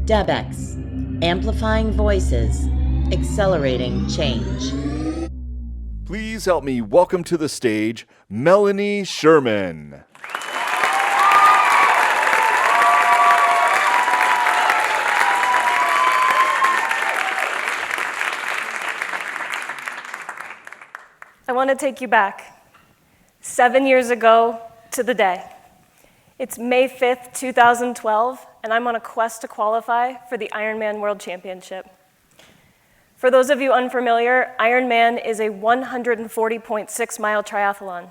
DEBx, amplifying voices, accelerating change. Please help me welcome to the stage Melanie Sherman. I want to take you back 7 years ago to the day. It's May 5th, 2012, and I'm on a quest to qualify for the Ironman World Championship. For those of you unfamiliar, Ironman is a 140.6-mile triathlon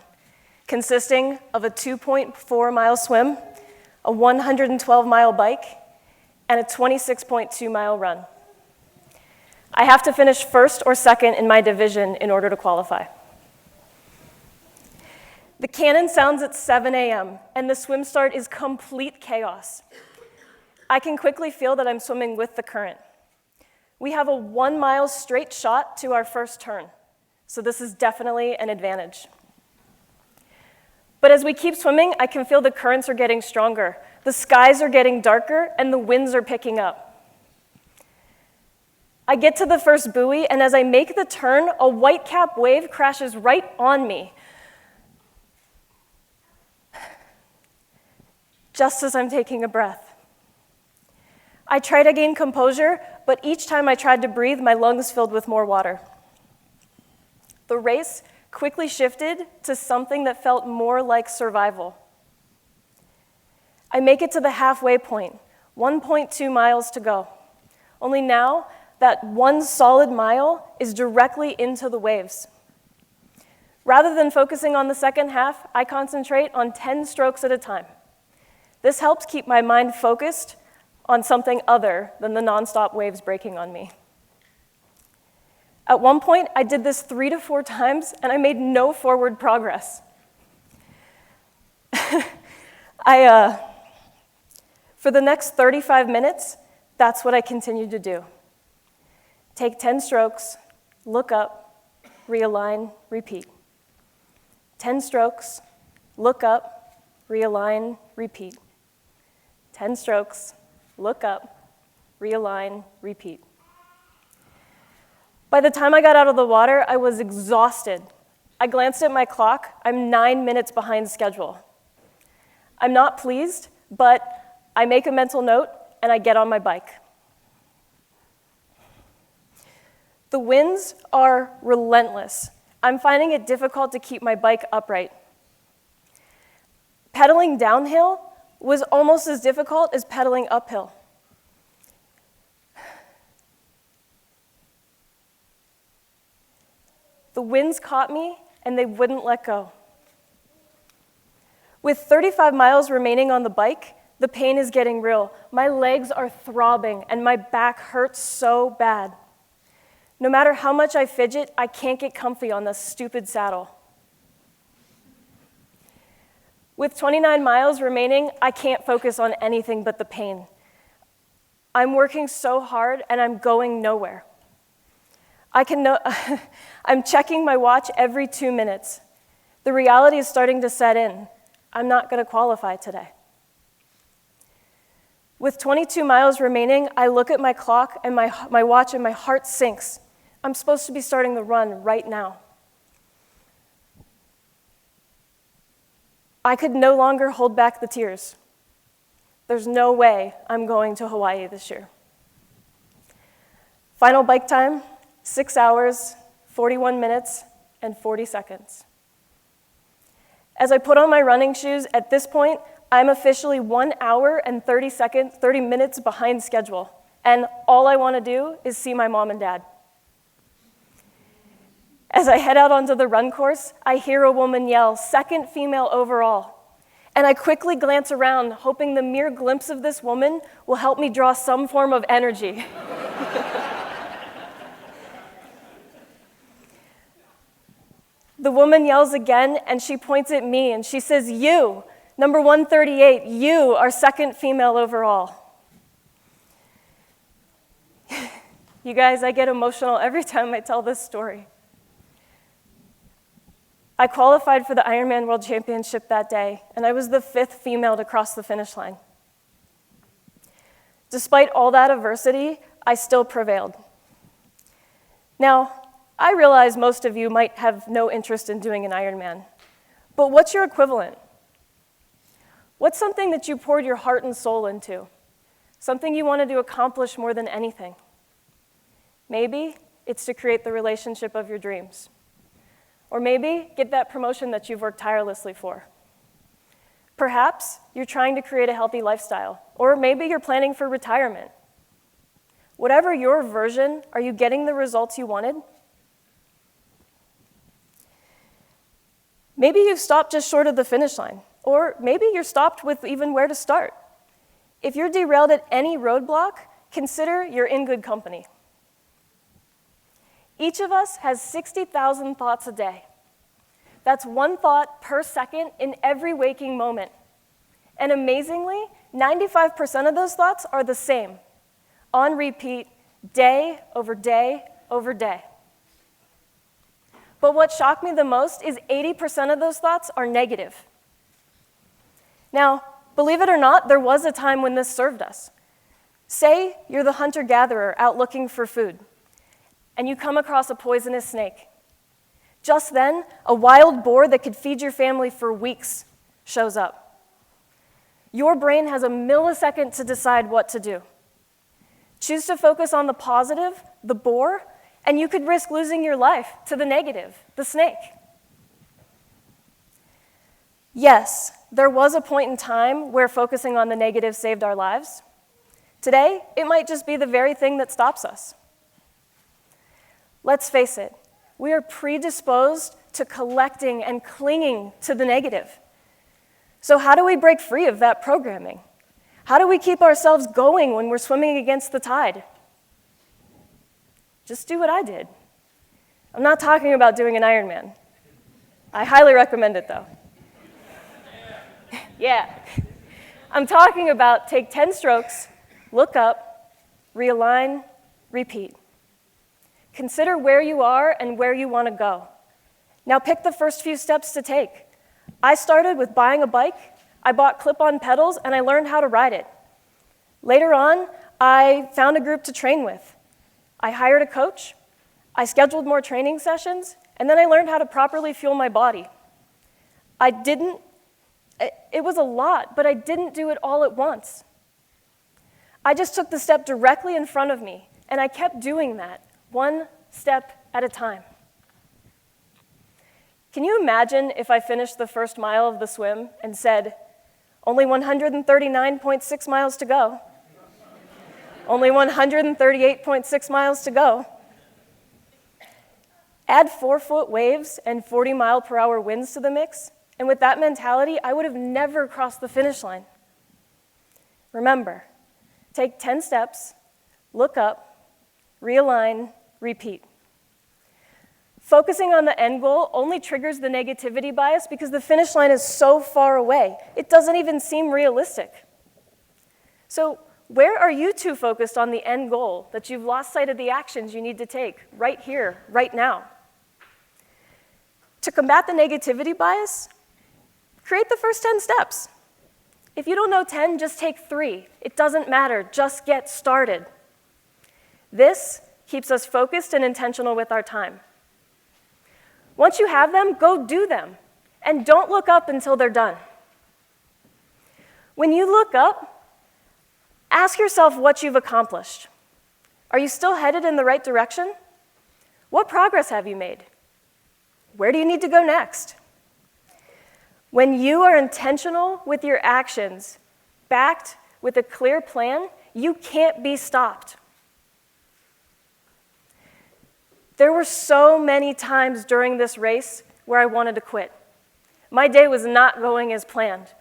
consisting of a 2.4-mile swim, a 112-mile bike, and a 26.2-mile run. I have to finish first or second in my division in order to qualify. The cannon sounds at 7 a.m., and the swim start is complete chaos. I can quickly feel that I'm swimming with the current. We have a 1-mile straight shot to our first turn, so this is definitely an advantage. But as we keep swimming, I can feel the currents are getting stronger, the skies are getting darker, and the winds are picking up. I get to the first buoy, and as I make the turn, a whitecap wave crashes right on me, just as I'm taking a breath. I try to gain composure, but each time I tried to breathe, my lungs filled with more water. The race quickly shifted to something that felt more like survival. I make it to the halfway point, 1.2 miles to go. Only now, that one solid mile is directly into the waves. Rather than focusing on the second half, I concentrate on 10 strokes at a time. This helps keep my mind focused on something other than the nonstop waves breaking on me. At one point, I did this 3 to 4 times, and I made no forward progress. For the next 35 minutes, that's what I continued to do. Take 10 strokes, look up, realign, repeat. 10 strokes, look up, realign, repeat. 10 strokes, look up, realign, repeat. By the time I got out of the water, I was exhausted. I glanced at my clock. I'm 9 minutes behind schedule. I'm not pleased, but I make a mental note and I get on my bike. The winds are relentless. I'm finding it difficult to keep my bike upright. Pedaling downhill was almost as difficult as pedaling uphill. The winds caught me, and they wouldn't let go. With 35 miles remaining on the bike, the pain is getting real. My legs are throbbing, and my back hurts so bad. No matter how much I fidget, I can't get comfy on this stupid saddle. With 29 miles remaining, I can't focus on anything but the pain. I'm working so hard, and I'm going nowhere. I'm checking my watch every 2 minutes. The reality is starting to set in. I'm not going to qualify today. With 22 miles remaining, I look at my clock and my watch, and my heart sinks. I'm supposed to be starting the run right now. I could no longer hold back the tears. There's no way I'm going to Hawaii this year. Final bike time, 6 hours, 41 minutes, and 40 seconds. As I put on my running shoes, at this point, I'm officially 1 hour and 30 minutes behind schedule, and all I want to do is see my mom and dad. As I head out onto the run course, I hear a woman yell, "Second female overall." And I quickly glance around, hoping the mere glimpse of this woman will help me draw some form of energy. The woman yells again, and she points at me, and she says, "You, number 138, you are second female overall." You guys, I get emotional every time I tell this story. I qualified for the Ironman World Championship that day, and I was the 5th female to cross the finish line. Despite all that adversity, I still prevailed. Now, I realize most of you might have no interest in doing an Ironman, but what's your equivalent? What's something that you poured your heart and soul into? Something you wanted to accomplish more than anything? Maybe it's to create the relationship of your dreams. Or maybe get that promotion that you've worked tirelessly for. Perhaps you're trying to create a healthy lifestyle, or maybe you're planning for retirement. Whatever your version, are you getting the results you wanted? Maybe you've stopped just short of the finish line, or maybe you're stopped with even where to start. If you're derailed at any roadblock, consider you're in good company. Each of us has 60,000 thoughts a day. That's one thought per second in every waking moment. And amazingly, 95% of those thoughts are the same, on repeat, day over day over day. But what shocked me the most is 80% of those thoughts are negative. Now, believe it or not, there was a time when this served us. Say you're the hunter-gatherer out looking for food, and you come across a poisonous snake. Just then, a wild boar that could feed your family for weeks shows up. Your brain has a millisecond to decide what to do. Choose to focus on the positive, the boar, and you could risk losing your life to the negative, the snake. Yes, there was a point in time where focusing on the negative saved our lives. Today, it might just be the very thing that stops us. Let's face it, we are predisposed to collecting and clinging to the negative. So how do we break free of that programming? How do we keep ourselves going when we're swimming against the tide? Just do what I did. I'm not talking about doing an Ironman. I highly recommend it, though. Yeah. I'm talking about take 10 strokes, look up, realign, repeat. Consider where you are and where you want to go. Now pick the first few steps to take. I started with buying a bike, I bought clip-on pedals, and I learned how to ride it. Later on, I found a group to train with. I hired a coach, I scheduled more training sessions, and then I learned how to properly fuel my body. It was a lot, but I didn't do it all at once. I just took the step directly in front of me, and I kept doing that, one step at a time. Can you imagine if I finished the first mile of the swim and said, only 139.6 miles to go, only 138.6 miles to go? Add 4-foot waves and 40-mile-per-hour winds to the mix, and with that mentality, I would have never crossed the finish line. Remember, take 10 steps, look up, realign, repeat. Focusing on the end goal only triggers the negativity bias because the finish line is so far away. It doesn't even seem realistic. So where are you too focused on the end goal that you've lost sight of the actions you need to take right here, right now? To combat the negativity bias, create the first 10 steps. If you don't know 10, just take 3. It doesn't matter, just get started. This keeps us focused and intentional with our time. Once you have them, go do them, and don't look up until they're done. When you look up, ask yourself what you've accomplished. Are you still headed in the right direction? What progress have you made? Where do you need to go next? When you are intentional with your actions, backed with a clear plan, you can't be stopped. There were so many times during this race where I wanted to quit. My day was not going as planned.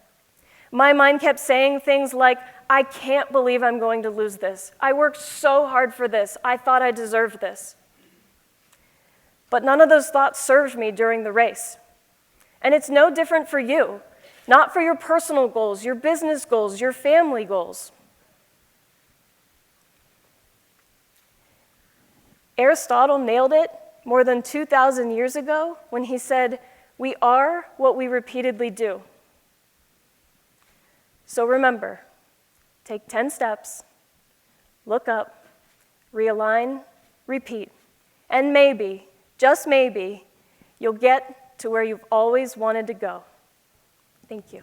My mind kept saying things like, I can't believe I'm going to lose this. I worked so hard for this. I thought I deserved this. But none of those thoughts served me during the race. And it's no different for you, not for your personal goals, your business goals, your family goals. Aristotle nailed it more than 2,000 years ago when he said, we are what we repeatedly do. So remember, take 10 steps, look up, realign, repeat, and maybe, just maybe, you'll get to where you've always wanted to go. Thank you.